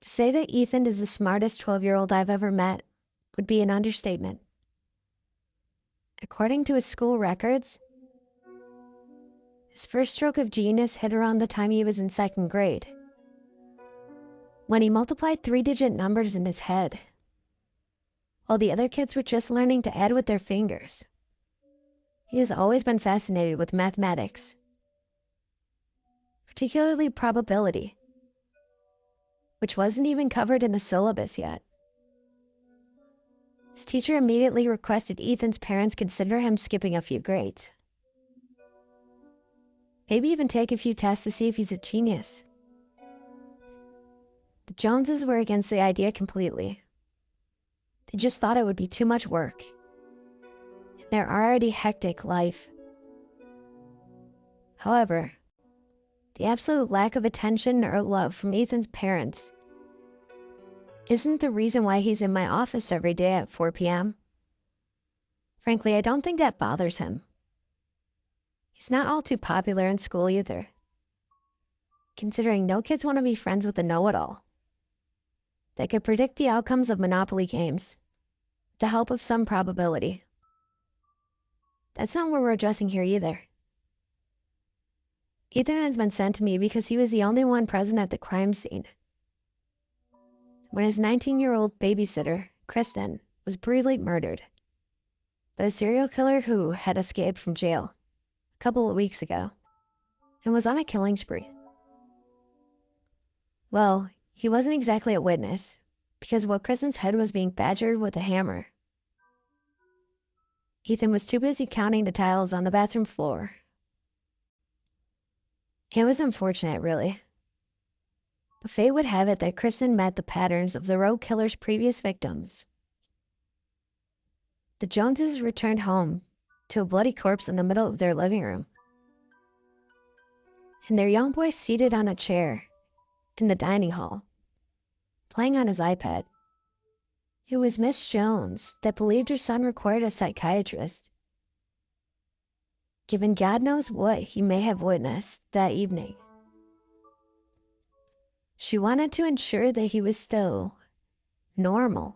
To say that Ethan is the smartest 12-year-old I've ever met would be an understatement. According to his school records, his first stroke of genius hit around the time he was in 2nd grade, when he multiplied 3-digit numbers in his head, while the other kids were just learning to add with their fingers. He has always been fascinated with mathematics, particularly probability, which wasn't even covered in the syllabus yet. His teacher immediately requested Ethan's parents consider him skipping a few grades. Maybe even take a few tests to see if he's a genius. The Joneses were against the idea completely. They just thought it would be too much work in their already hectic life. However, the absolute lack of attention or love from Ethan's parents isn't the reason why he's in my office every day at 4 p.m. Frankly, I don't think that bothers him. He's not all too popular in school either, considering no kids want to be friends with a know-it-all that could predict the outcomes of Monopoly games with the help of some probability. That's not what we're addressing here either. Ethan has been sent to me because he was the only one present at the crime scene when his 19-year-old babysitter, Kristen, was brutally murdered by a serial killer who had escaped from jail a couple of weeks ago and was on a killing spree. Well, he wasn't exactly a witness because while Kristen's head was being badgered with a hammer, Ethan was too busy counting the tiles on the bathroom floor. It was unfortunate, really. But fate would have it that Kristen met the patterns of the rogue killer's previous victims. The Joneses returned home to a bloody corpse in the middle of their living room, and their young boy seated on a chair in the dining hall, playing on his iPad. It was Miss Jones that believed her son required a psychiatrist, given God knows what he may have witnessed that evening. She wanted to ensure that he was still normal.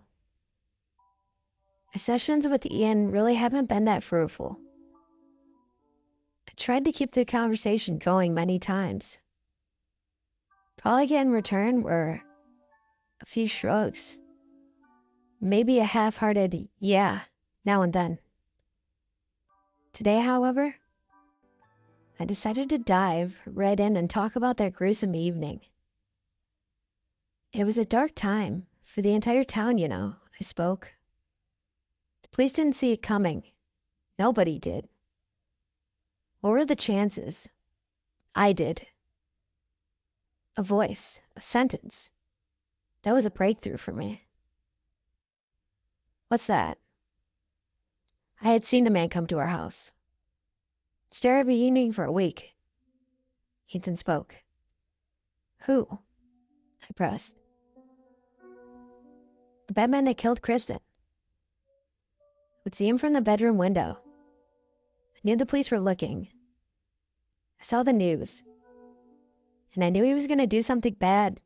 My sessions with Ian really haven't been that fruitful. I tried to keep the conversation going many times. All I get in return were a few shrugs, maybe a half-hearted yeah now and then. Today, however, I decided to dive right in and talk about that gruesome evening. It was a dark time for the entire town, you know, I spoke. The police didn't see it coming. Nobody did. What were the chances? I did. A voice, a sentence. That was a breakthrough for me. What's that? I had seen the man come to our house. Stare every evening for a week. Ethan spoke. Who? I pressed. The Batman that killed Kristen. Would see him from the bedroom window. I knew the police were looking. I saw the news. And I knew he was going to do something bad.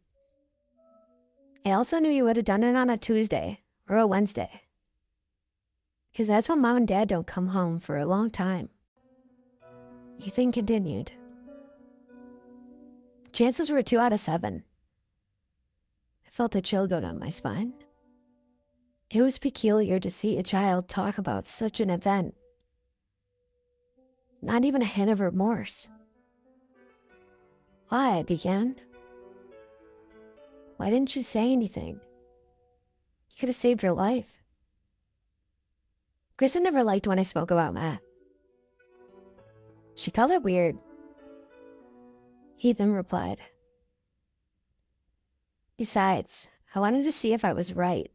I also knew he would have done it on a Tuesday or a Wednesday, because that's when Mom and Dad don't come home for a long time. Ethan continued. The chances were 2 out of 7. I felt a chill go down my spine. It was peculiar to see a child talk about such an event. Not even a hint of remorse. Why? I began. Why didn't you say anything? You could have saved your life. Kristen never liked when I spoke about Matt. She called it weird. Ethan replied. Besides, I wanted to see if I was right.